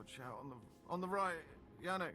Watch out on the right, Yannick.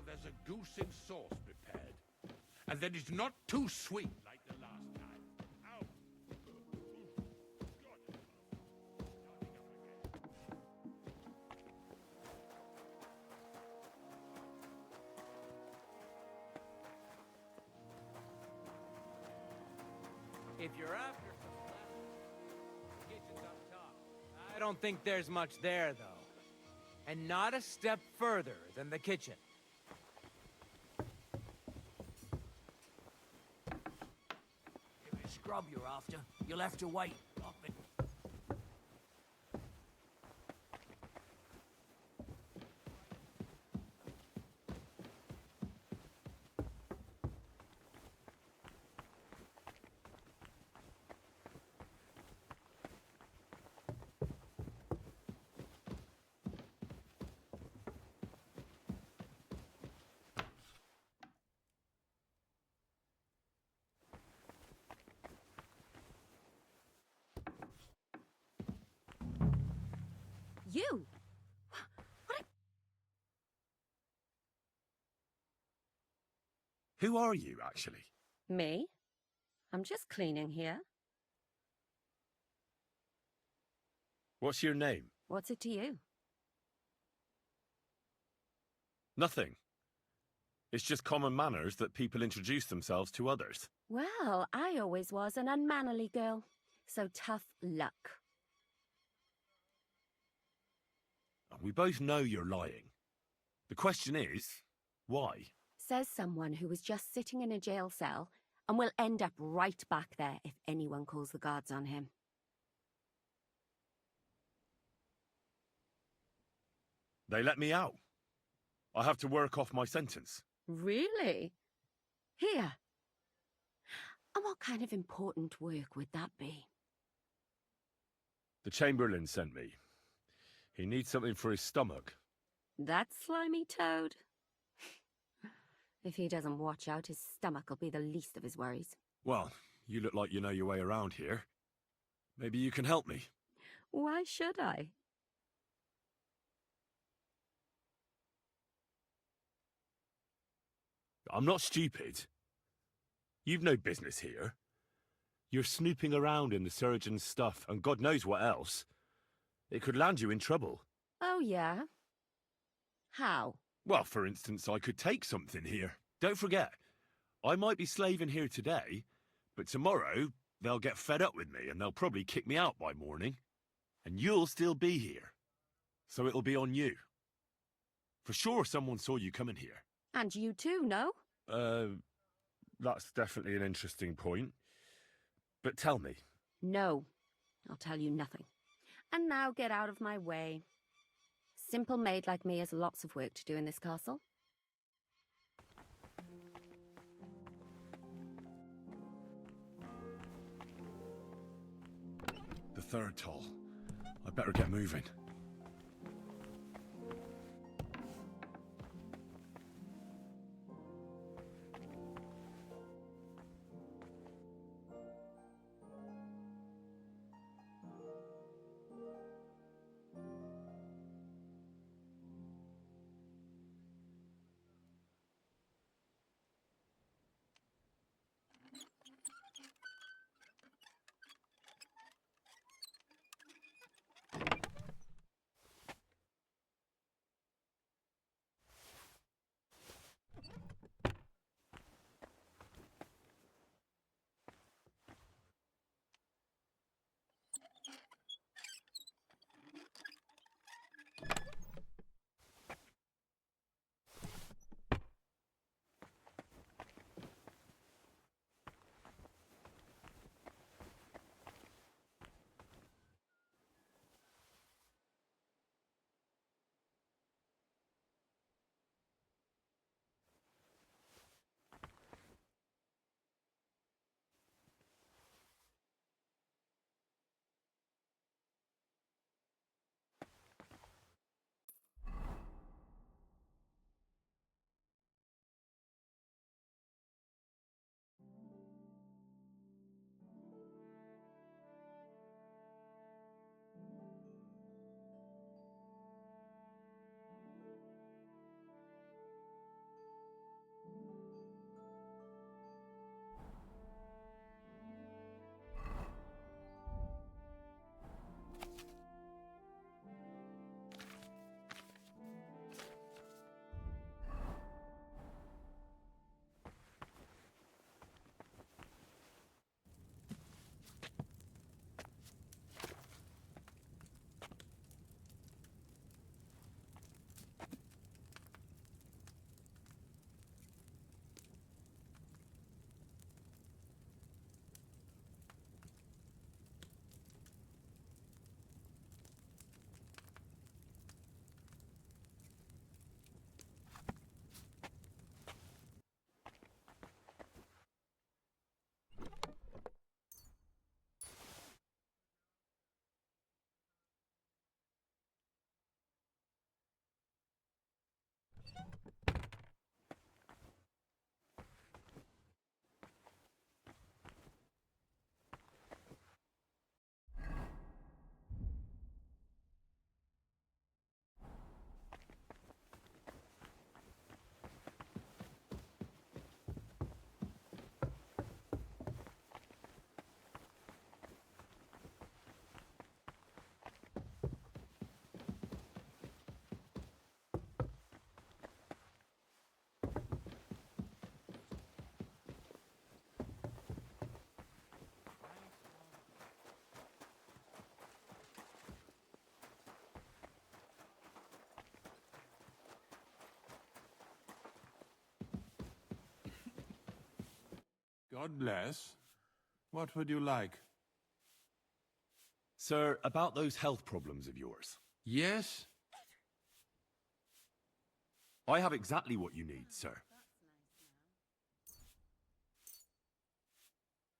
There's a goose in sauce prepared, and that it's not too sweet like the last time. Ow! If you're after some leftovers, the kitchen's up top. I don't think there's much there, though. And not a step further than the kitchen. Scrub you're after. You'll have to wait. You? Who are you, actually? Me? I'm just cleaning here. What's your name? What's it to you? Nothing. It's just common manners that people introduce themselves to others. Well, I always was an unmannerly girl, so tough luck. We both know you're lying. The question is, why? Says someone who was just sitting in a jail cell and will end up right back there if anyone calls the guards on him. They let me out. I have to work off my sentence. Really? Here. And what kind of important work would that be? The Chamberlain sent me. He needs something for his stomach. That slimy toad? If he doesn't watch out, his stomach will be the least of his worries. Well, you look like you know your way around here. Maybe you can help me. Why should I? I'm not stupid. You've no business here. You're snooping around in the surgeon's stuff and God knows what else. It could land you in trouble. Oh, yeah? How? Well, for instance, I could take something here. Don't forget, I might be slaving here today, but tomorrow they'll get fed up with me and they'll probably kick me out by morning. And you'll still be here. So it'll be on you. For sure someone saw you coming here. And you too, no? That's definitely an interesting point. But tell me. No, I'll tell you nothing. And now get out of my way. Simple maid like me has lots of work to do in this castle. third toll. I better get moving. God bless. What would you like? Sir, about those health problems of yours. Yes? I have exactly what you need, sir.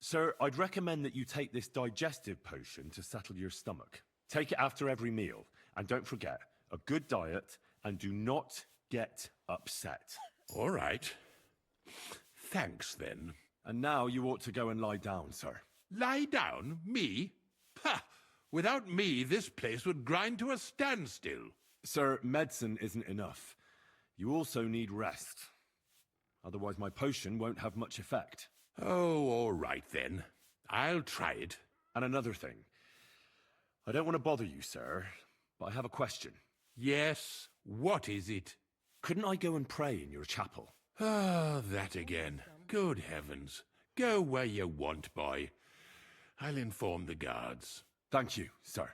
Sir, I'd recommend that you take this digestive potion to settle your stomach. Take it after every meal. And don't forget, a good diet, and do not get upset. All right. Thanks, then. And now you ought to go and lie down, sir. Lie down? Me? Ha! Without me, this place would grind to a standstill. Sir, medicine isn't enough. You also need rest. Otherwise my potion won't have much effect. Oh, all right, then. I'll try it. And another thing. I don't want to bother you, sir, but I have a question. Yes? What is it? Couldn't I go and pray in your chapel? Ah, that again. Good heavens. Go where you want, boy. I'll inform the guards. Thank you, sir.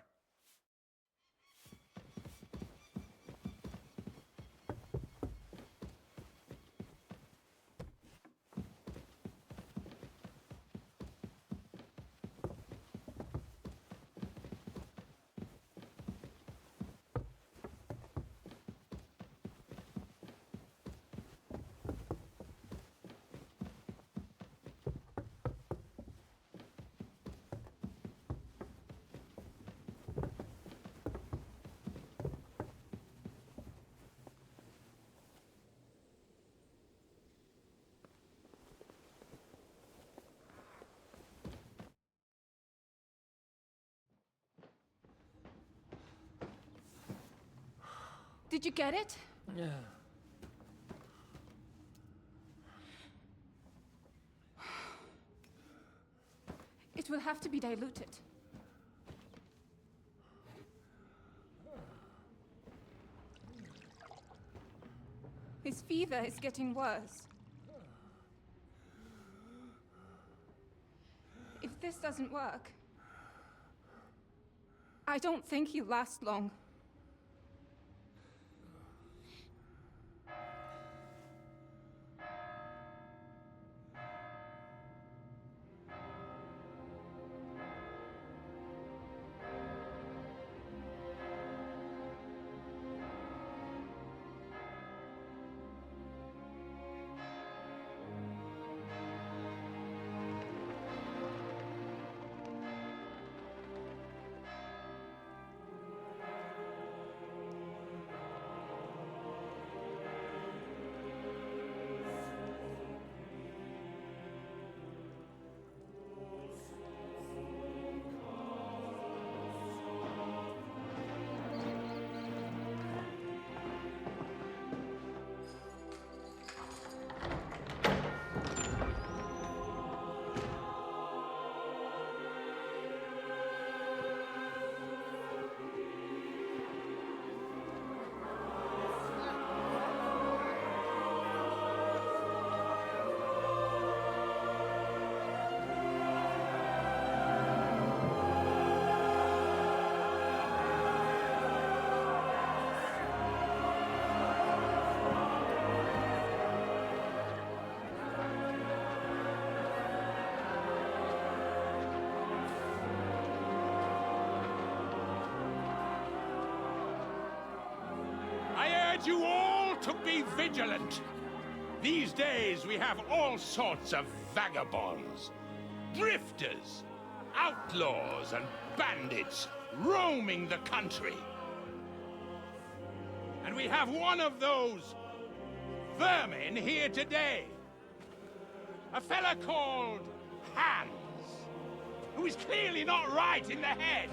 Did you get it? It will have to be diluted. His fever is getting worse. If this doesn't work, I don't think he'll last long. I urge you all to be vigilant. These days we have all sorts of vagabonds, drifters, outlaws and bandits roaming the country. And we have one of those vermin here today. A fella called Hans, who is clearly not right in the head.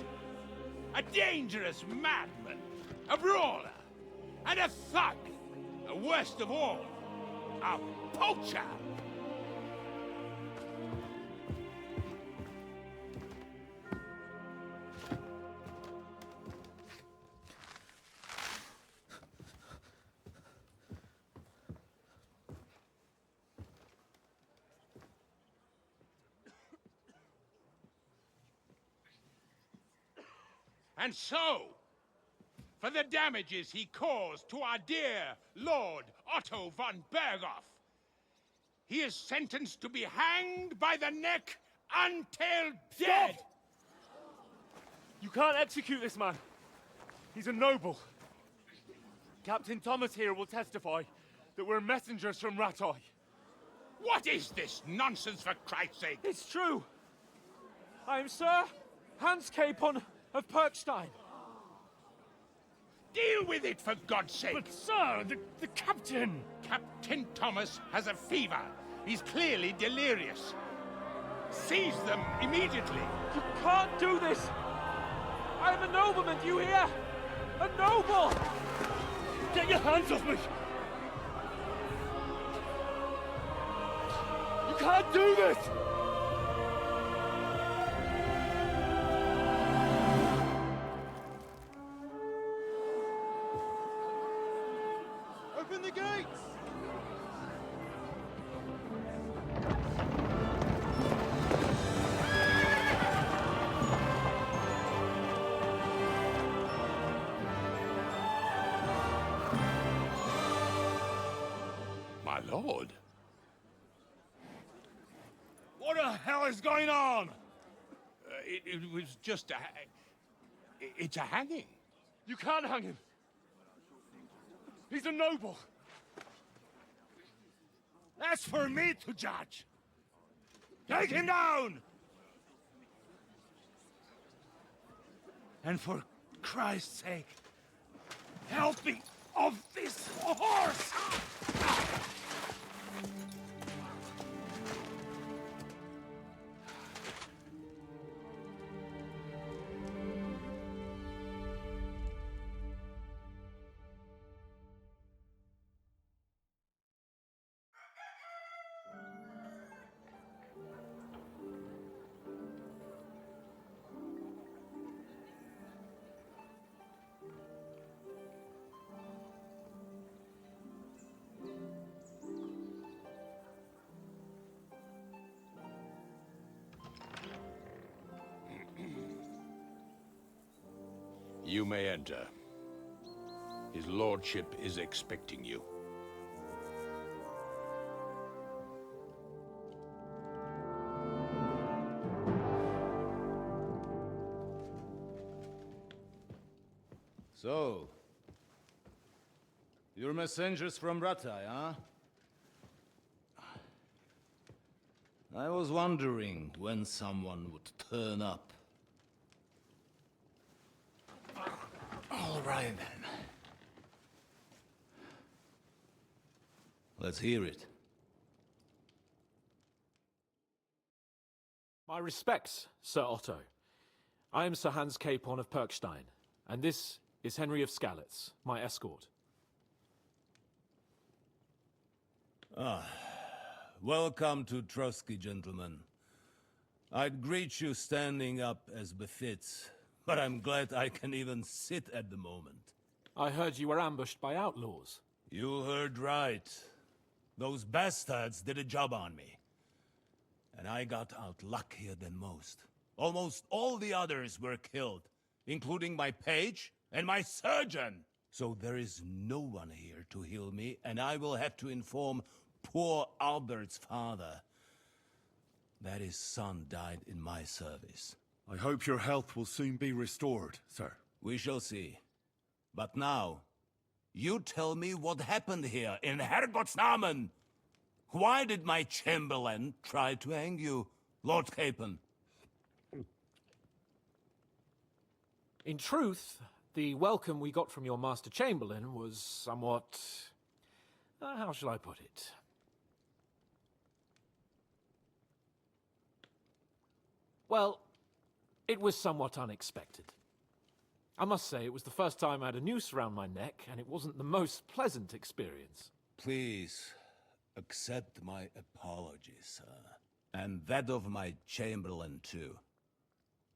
A dangerous madman, a brawler, and a thug. Worst of all, a poacher. And so, for the damages he caused to our dear Lord Otto von Berghoff, he is sentenced to be hanged by the neck until dead. Stop! You can't execute this man. He's a noble. Captain Thomas here will testify that we're messengers from Ratoi. What is this nonsense, for Christ's sake? It's true. I am Sir Hans Capon of Perkstein. Deal with it, for God's sake! But sir, the captain! Captain Thomas has a fever. He's clearly delirious. Seize them immediately. You can't do this! I am a nobleman, do you hear? A noble! Get your hands off me! You can't do this! Open the gates! My lord. What the hell is going on? It was just a... It's a hanging. You can't hang him. He's a noble. That's for me to judge. Take him down! And for Christ's sake, help me off this horse! You may enter. His lordship is expecting you. So, you're messengers from Ratai, huh? I was wondering when someone would turn up. All right, then. Let's hear it. My respects, Sir Otto. I am Sir Hans Capon of Perkstein, and this is Henry of Skalitz, my escort. Welcome to Trotsky, gentlemen. I'd greet you standing up as befits, but I'm glad I can even sit at the moment. I heard you were ambushed by outlaws. You heard right. Those bastards did a job on me. And I got out luckier than most. Almost all the others were killed, including my page and my surgeon. So there is no one here to heal me, and I will have to inform poor Albert's father that his son died in my service. I hope your health will soon be restored, sir. We shall see. But now, you tell me what happened here in Herrgottsnamen. Why did my chamberlain try to hang you, Lord Capon? In truth, the welcome we got from your Master Chamberlain was somewhat... how shall I put it? Well, it was somewhat unexpected. I must say, it was the first time I had a noose around my neck, and it wasn't the most pleasant experience. Please, accept my apologies, sir. And that of my chamberlain, too.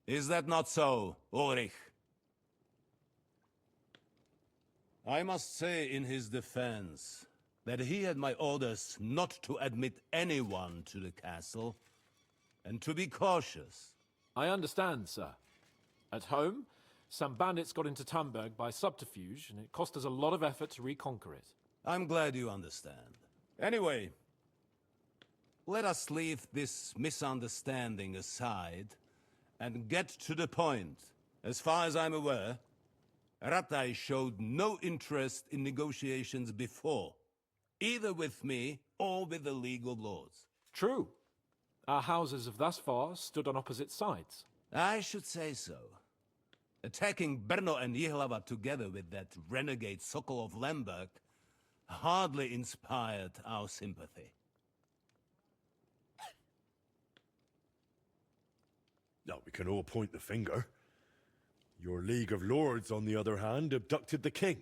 Is that not so, Ulrich? I must say in his defense that he had my orders not to admit anyone to the castle, and to be cautious. I understand, sir. At home, some bandits got into Tamberg by subterfuge, and it cost us a lot of effort to reconquer it. I'm glad you understand. Anyway, let us leave this misunderstanding aside and get to the point. As far as I'm aware, Ratai showed no interest in negotiations before, either with me or with the League of Lords. True. Our houses have thus far stood on opposite sides. I should say so. Attacking Brno and Jihlava together with that renegade Sokol of Lemberg hardly inspired our sympathy. Now, we can all point the finger. Your League of Lords, on the other hand, abducted the king.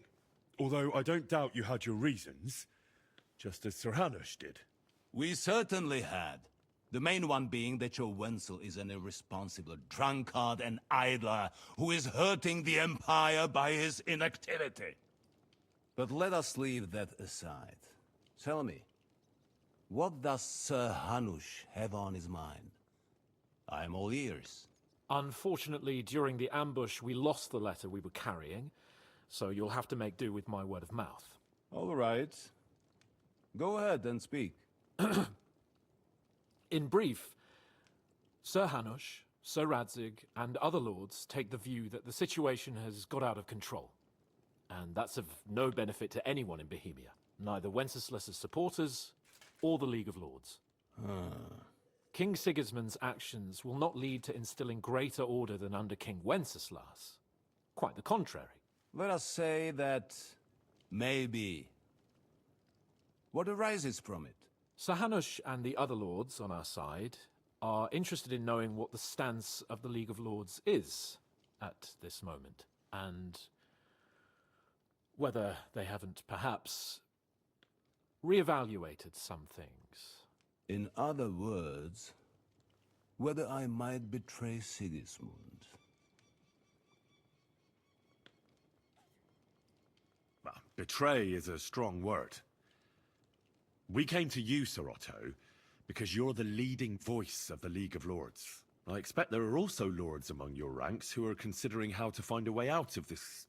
Although I don't doubt you had your reasons, just as Sir Hanush did. We certainly had. The main one being that your Wenzel is an irresponsible drunkard and idler who is hurting the Empire by his inactivity. But let us leave that aside. Tell me, what does Sir Hanush have on his mind? I am all ears. Unfortunately, during the ambush, we lost the letter we were carrying, so you'll have to make do with my word of mouth. All right. Go ahead and speak. In brief, Sir Hanush, Sir Radzig, and other lords take the view that the situation has got out of control. And that's of no benefit to anyone in Bohemia, neither Wenceslas's supporters or the League of Lords. King Sigismund's actions will not lead to instilling greater order than under King Wenceslas. Quite the contrary. Let us say that maybe. What arises from it? Sir Hanush and the other lords on our side are interested in knowing what the stance of the League of Lords is at this moment, and whether they haven't perhaps reevaluated some things. In other words, whether I might betray Sigismund. Well, betray is a strong word. We came to you, Sir Otto, because you're the leading voice of the League of Lords. I expect there are also lords among your ranks who are considering how to find a way out of this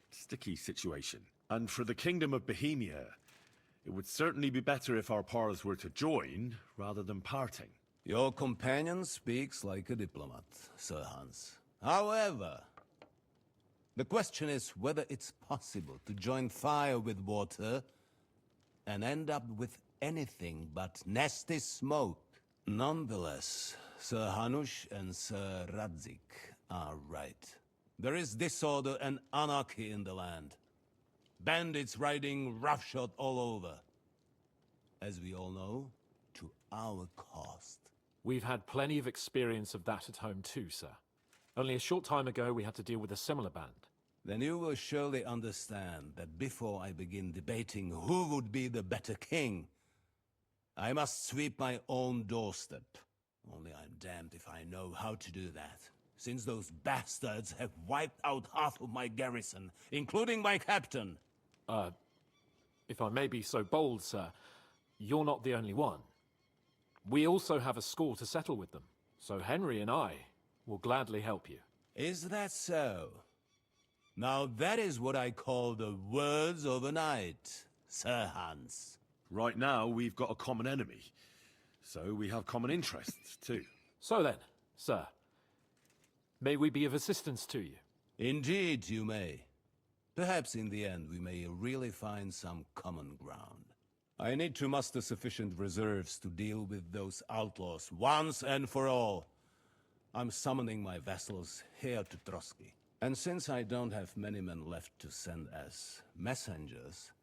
sticky situation. And for the Kingdom of Bohemia, it would certainly be better if our paths were to join rather than parting. Your companion speaks like a diplomat, Sir Hans. However, the question is whether it's possible to join fire with water and end up with anything but nasty smoke. Nonetheless, Sir Hanush and Sir Radzik are right. There is disorder and anarchy in the land. Bandits riding roughshod all over. As we all know, to our cost. We've had plenty of experience of that at home too, sir. Only a short time ago we had to deal with a similar band. Then you will surely understand that before I begin debating who would be the better king, I must sweep my own doorstep. Only I'm damned if I know how to do that, since those bastards have wiped out half of my garrison, including my captain. If I may be so bold, sir, you're not the only one. We also have a score to settle with them, so Henry and I will gladly help you. Is that so? Now that is what I call the words of a knight, Sir Hans. Right now, we've got a common enemy, so we have common interests too. So then, sir, may we be of assistance to you? Indeed you may. Perhaps in the end we may really find some common ground. I need to muster sufficient reserves to deal with those outlaws once and for all. I'm summoning my vassals here to Trotsky. And since I don't have many men left to send as messengers,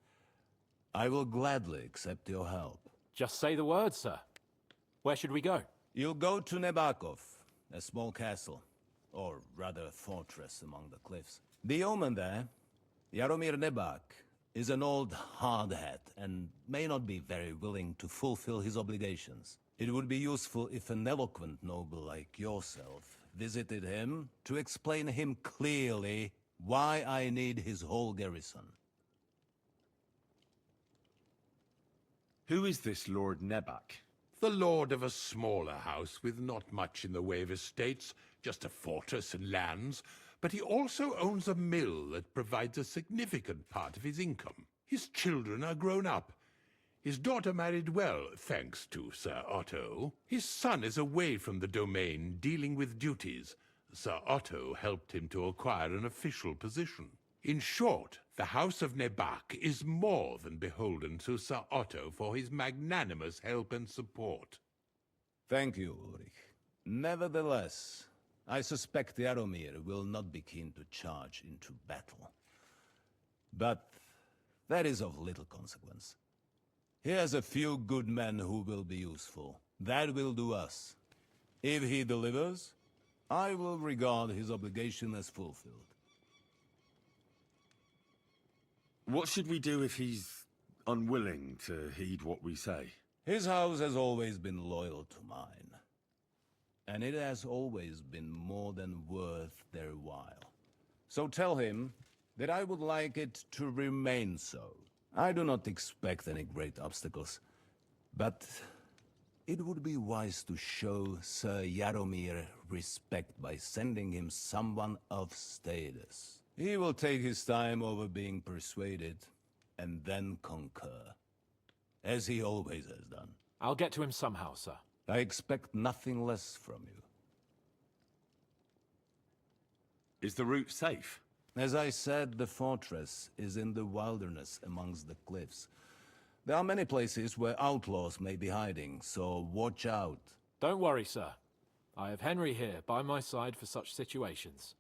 I will gladly accept your help. Just say the word, sir. Where should we go? You'll go to Nebakov, a small castle, or rather fortress among the cliffs. The yeoman there, Jaromir Nebak, is an old hardhat and may not be very willing to fulfill his obligations. It would be useful if an eloquent noble like yourself visited him to explain him clearly why I need his whole garrison. Who is this Lord Nebak? The lord of a smaller house with not much in the way of estates, just a fortress and lands, but he also owns a mill that provides a significant part of his income. His children are grown up. His daughter married well, thanks to Sir Otto. His son is away from the domain, dealing with duties. Sir Otto helped him to acquire an official position. In short, the House of Nebak is more than beholden to Sir Otto for his magnanimous help and support. Thank you, Ulrich. Nevertheless, I suspect Jaromir will not be keen to charge into battle. But that is of little consequence. He has a few good men who will be useful. That will do us. If he delivers, I will regard his obligation as fulfilled. What should we do if he's unwilling to heed what we say? His house has always been loyal to mine. And it has always been more than worth their while. So tell him that I would like it to remain so. I do not expect any great obstacles, but it would be wise to show Sir Jaromir respect by sending him someone of status. He will take his time over being persuaded, and then concur, as he always has done. I'll get to him somehow, sir. I expect nothing less from you. Is the route safe? As I said, the fortress is in the wilderness amongst the cliffs. There are many places where outlaws may be hiding, so watch out. Don't worry, sir. I have Henry here by my side for such situations.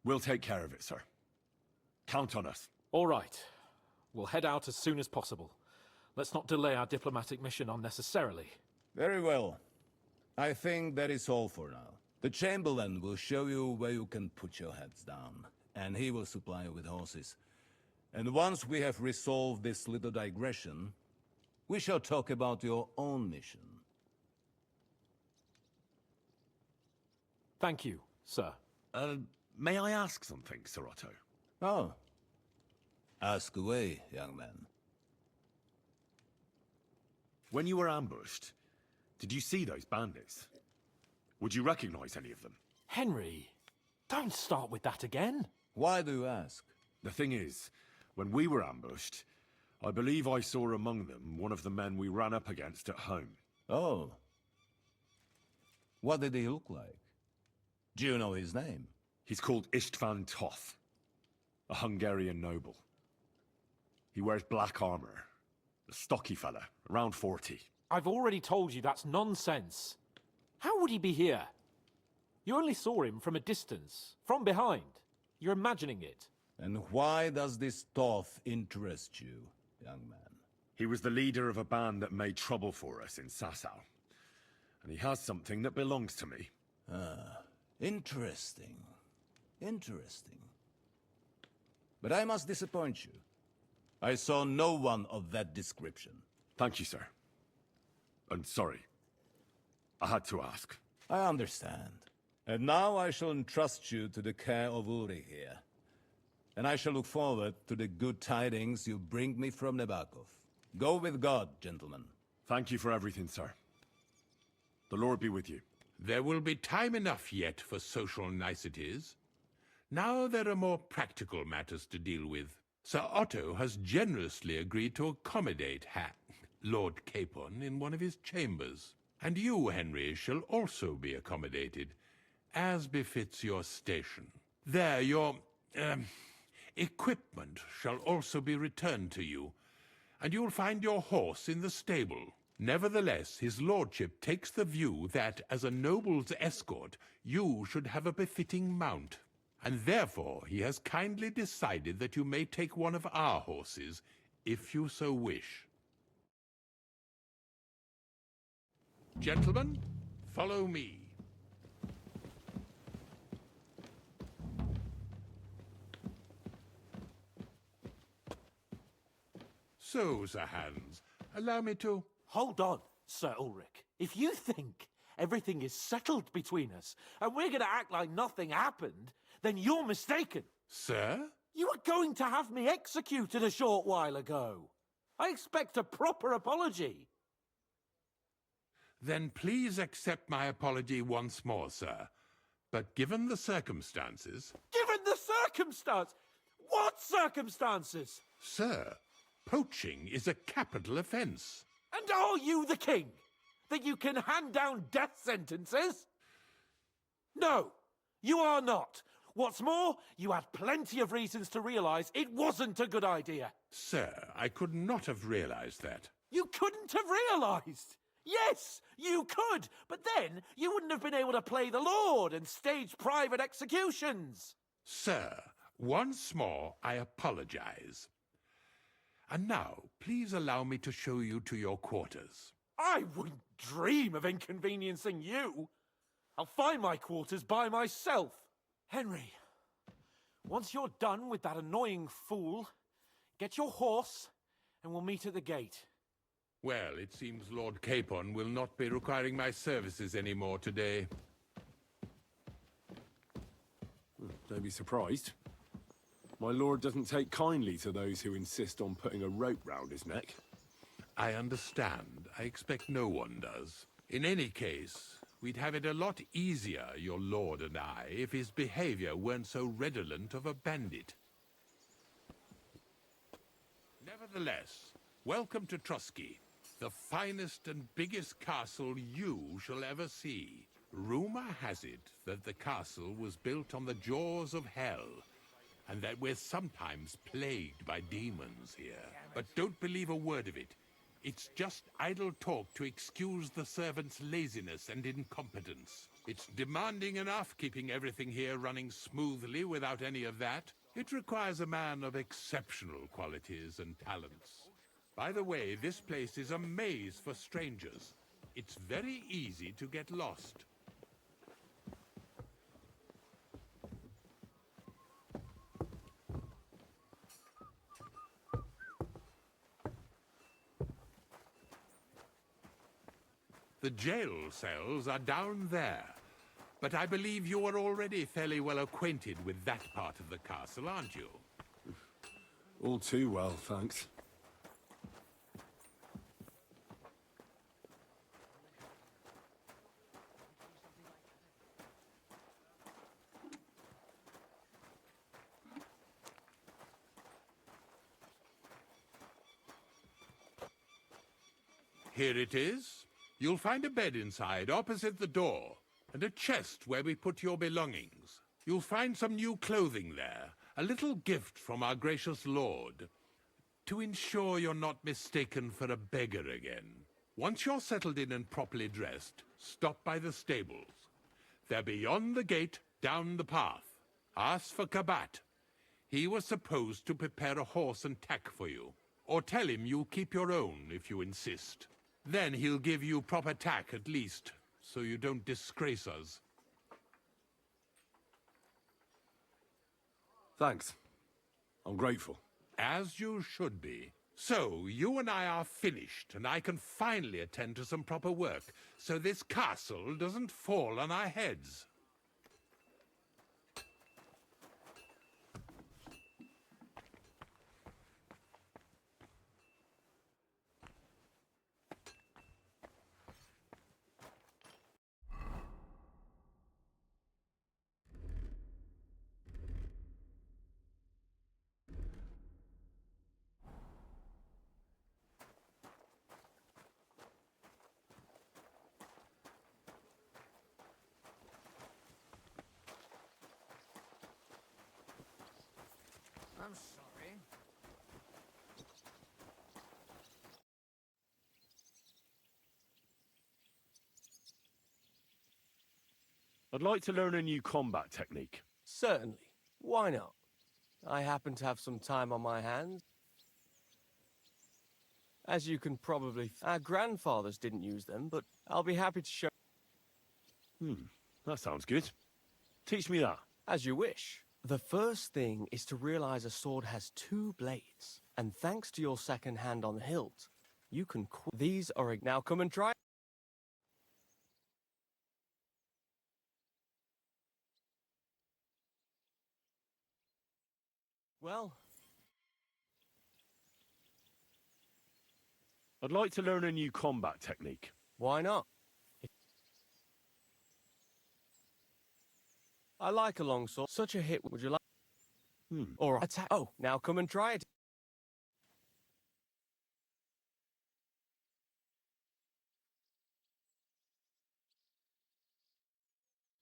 We'll take care of it, sir. Count on us. All right. We'll head out as soon as possible. Let's not delay our diplomatic mission unnecessarily. Very well. I think that is all for now. The Chamberlain will show you where you can put your heads down, and he will supply you with horses. And once we have resolved this little digression, we shall talk about your own mission. Thank you, sir. May I ask something, Sir Otto? Oh. Ask away, young man. When you were ambushed, Did you see those bandits? Would you recognize any of them? Henry, don't start with that again. Why do you ask? The thing is, when we were ambushed, I believe I saw among them one of the men we ran up against at home. Oh. What did he look like? Do you know his name? He's called Istvan Toth, a Hungarian noble. He wears black armor. A stocky fella, around 40. I've already told you that's nonsense. How would he be here? You only saw him from a distance, from behind. You're imagining it. And why does this Toth interest you, young man? He was the leader of a band that made trouble for us in Sasau. And he has something that belongs to me. Ah, interesting. Interesting. But I must disappoint you. I saw no one of that description. Thank you, sir. And sorry. I had to ask. I understand. And now I shall entrust you to the care of Uri here. And I shall look forward to the good tidings you bring me from Nebakov. Go with God, gentlemen. Thank you for everything, sir. The Lord be with you. There will be time enough yet for social niceties. Now there are more practical matters to deal with. Sir Otto has generously agreed to accommodate Lord Capon in one of his chambers. And you, Henry, shall also be accommodated, as befits your station. There, your, equipment shall also be returned to you, and you'll find your horse in the stable. Nevertheless, his lordship takes the view that, as a noble's escort, you should have a befitting mount. And therefore he has kindly decided that you may take one of our horses, if you so wish. Gentlemen, follow me. So, Sir Hans, allow me to... Hold on, Sir Ulrich. If you think everything is settled between us, and we're gonna act like nothing happened, then you're mistaken. Sir? You were going to have me executed a short while ago. I expect a proper apology. Then please accept my apology once more, sir. But given the circumstances... Given the circumstance? What circumstances? Sir, poaching is a capital offence. And are you the king? That you can hand down death sentences? No, you are not. What's more, you had plenty of reasons to realize it wasn't a good idea. Sir, I could not have realized that. You couldn't have realized. Yes, you could, but then you wouldn't have been able to play the Lord and stage private executions. Sir, once more I apologize. And now, please allow me to show you to your quarters. I wouldn't dream of inconveniencing you. I'll find my quarters by myself. Henry, once you're done with that annoying fool, get your horse and we'll meet at the gate. Well, it seems Lord Capon will not be requiring my services anymore today. Don't be surprised. My lord doesn't take kindly to those who insist on putting a rope round his neck. I understand. I expect no one does. In any case, we'd have it a lot easier, your lord and I, if his behavior weren't so redolent of a bandit. Nevertheless, welcome to Trotsky, the finest and biggest castle you shall ever see. Rumor has it that the castle was built on the jaws of hell, and that we're sometimes plagued by demons here. But don't believe a word of it. It's just idle talk to excuse the servants' laziness and incompetence. It's demanding enough keeping everything here running smoothly without any of that. It requires a man of exceptional qualities and talents. By the way, this place is a maze for strangers. It's very easy to get lost. The jail cells are down there, but I believe you are already fairly well acquainted with that part of the castle, aren't you? All too well, thanks. Here it is. You'll find a bed inside, opposite the door, and a chest where we put your belongings. You'll find some new clothing there, a little gift from our gracious lord, to ensure you're not mistaken for a beggar again. Once you're settled in and properly dressed, stop by the stables. They're beyond the gate, down the path. Ask for Kabat. He was supposed to prepare a horse and tack for you. Or tell him you'll keep your own if you insist. Then he'll give you proper tack at least, so you don't disgrace us. Thanks. I'm grateful. As you should be. So, you and I are finished, and I can finally attend to some proper work, so this castle doesn't fall on our heads. I'm sorry. I'd like to learn a new combat technique. Certainly. Why not? I happen to have some time on my hands. As you can probably... Our grandfathers didn't use them, but I'll be happy to show... That sounds good. Teach me that. As you wish. The first thing is to realize a sword has two blades. And thanks to your second hand on the hilt, you can... These are... Now come and try... Well... I'd like to learn a new combat technique. Why not? I like a long sword. Such a hit, would you like? Or attack. Oh, now come and try it.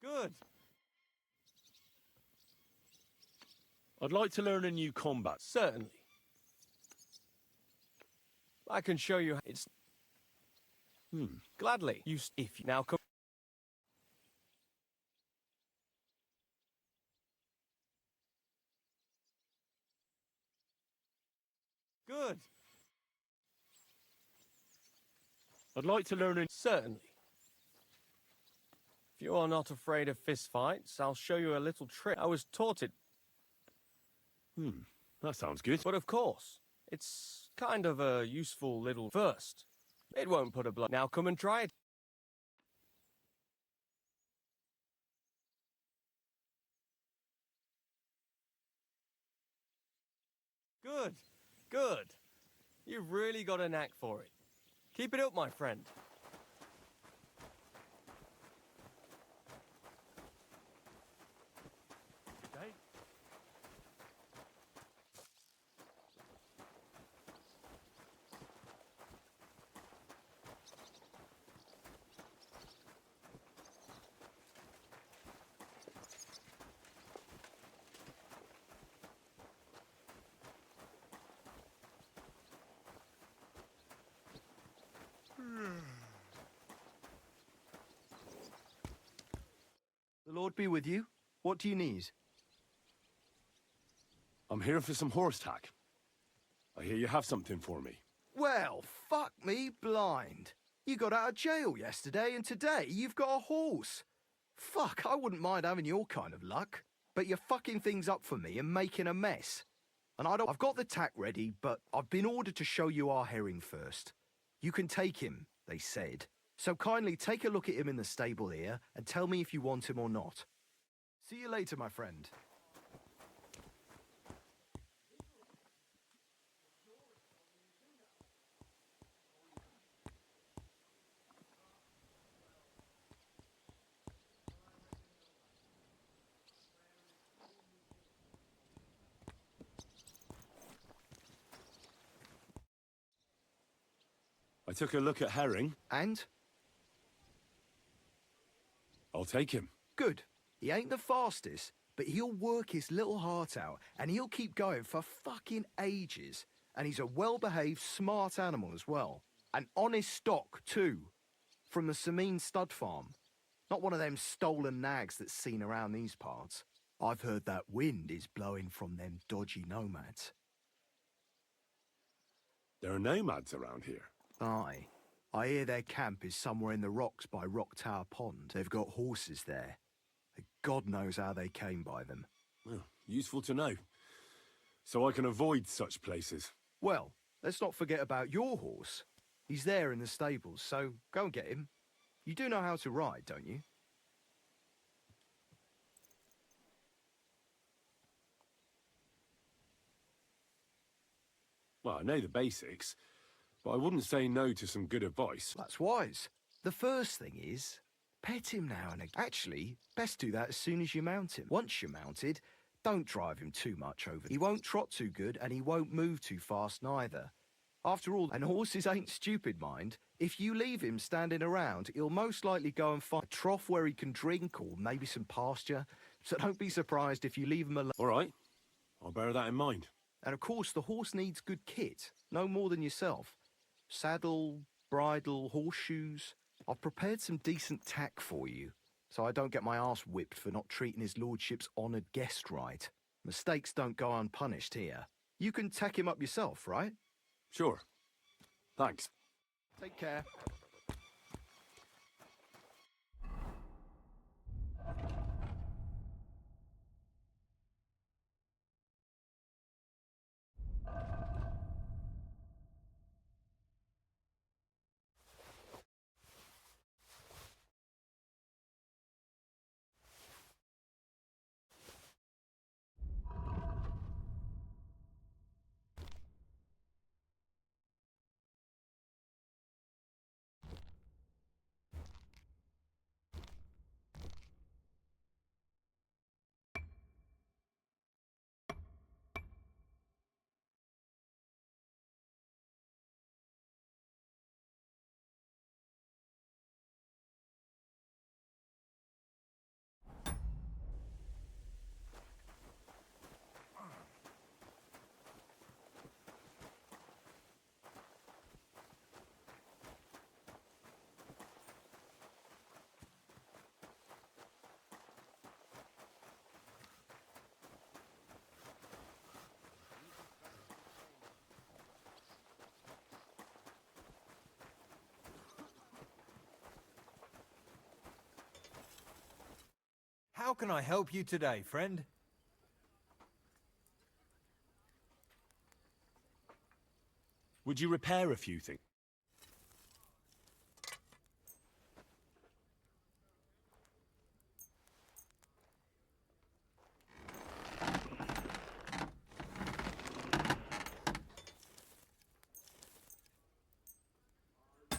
Good. I'd like to learn a new combat. Certainly. I can show you. It's. Gladly. If you now come. Good. I'd like to learn a... Certainly. If you are not afraid of fistfights, I'll show you a little trick. I was taught it. That sounds good. But of course, it's kind of a useful little... First, it won't put a blood... Now come and try it. Good. Good. You've really got a knack for it. Keep it up, my friend. Okay. The Lord be with you. What do you need? I'm here for some horse tack. I hear you have something for me. Well, fuck me blind. You got out of jail yesterday, and today you've got a horse. Fuck, I wouldn't mind having your kind of luck. But you're fucking things up for me and making a mess. And I've got the tack ready, but I've been ordered to show you our herring first. You can take him, they said. So kindly take a look at him in the stable here and tell me if you want him or not. See you later, my friend. I I took a look at Herring. And? I'll take him. Good. He ain't the fastest, but he'll work his little heart out, and he'll keep going for fucking ages. And he's a well-behaved, smart animal as well. An honest stock, too. From the Sameen stud farm. Not one of them stolen nags that's seen around these parts. I've heard that wind is blowing from them dodgy nomads. There are nomads around here. Aye. I hear their camp is somewhere in the rocks by Rock Tower Pond. They've got horses there. God knows how they came by them. Well, useful to know. So I can avoid such places. Well, let's not forget about your horse. He's there in the stables, so go and get him. You do know how to ride, don't you? Well, I know the basics, but I wouldn't say no to some good advice. That's wise. The first thing is, pet him now and again. Actually, best do that as soon as you mount him. Once you're mounted, don't drive him too much over. He won't trot too good, and he won't move too fast neither. After all, and horses ain't stupid, mind. If you leave him standing around, he'll most likely go and find a trough where he can drink or maybe some pasture. So don't be surprised if you leave him alone. All right. I'll bear that in mind. And of course, the horse needs good kit, no more than yourself. Saddle, bridle, horseshoes. I've prepared some decent tack for you, so I don't get my arse whipped for not treating his lordship's honoured guest right. Mistakes don't go unpunished here. You can tack him up yourself, right? Sure. Thanks. Take care. How can I help you today, friend? Would you repair a few things?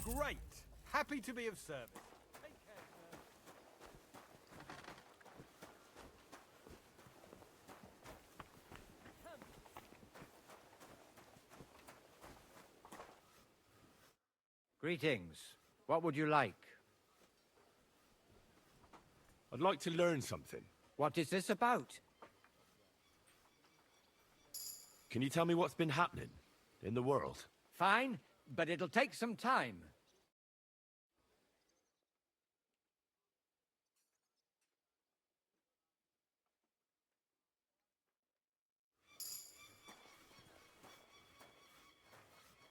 Great! Happy to be of service. Take care, sir. Greetings. What would you like? I'd like to learn something. What is this about? Can you tell me what's been happening in the world? Fine, but it'll take some time.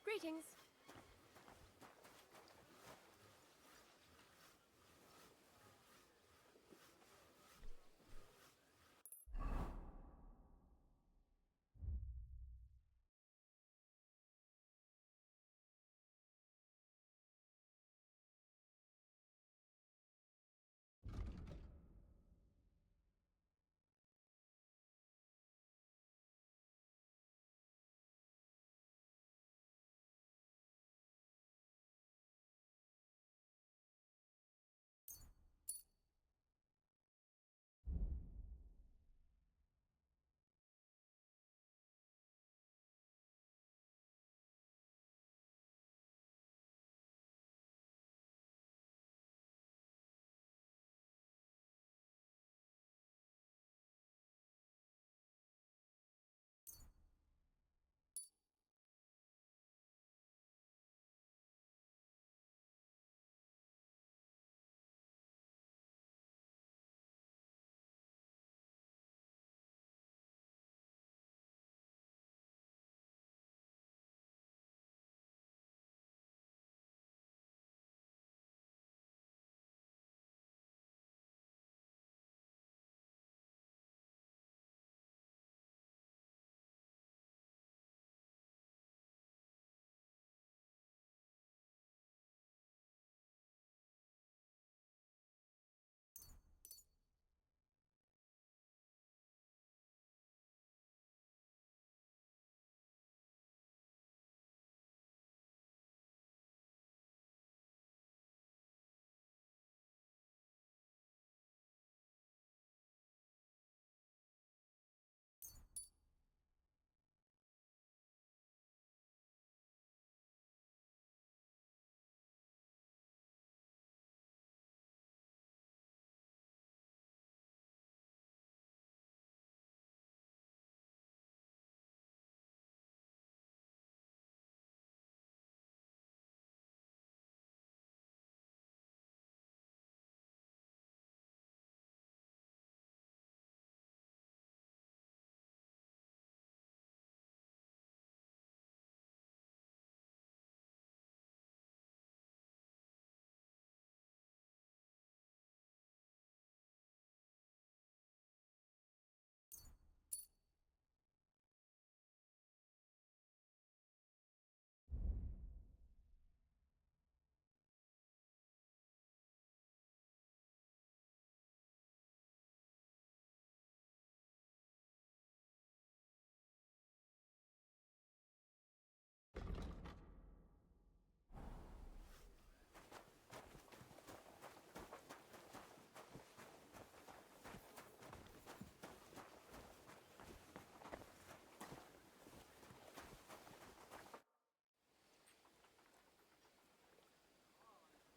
Greetings.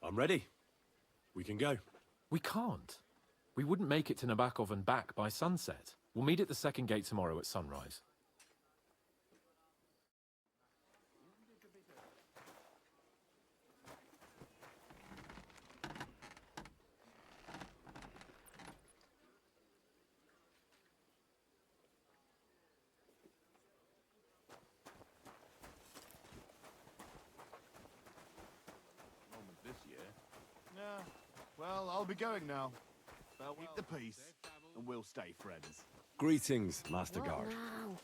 I'm ready. We can go. We can't. We wouldn't make it to Nabokov and back by sunset. We'll meet at the second gate tomorrow at sunrise. This year. Yeah. Well, I'll be going now. Keep the peace, and we'll stay friends. Greetings, Master What Guard. now?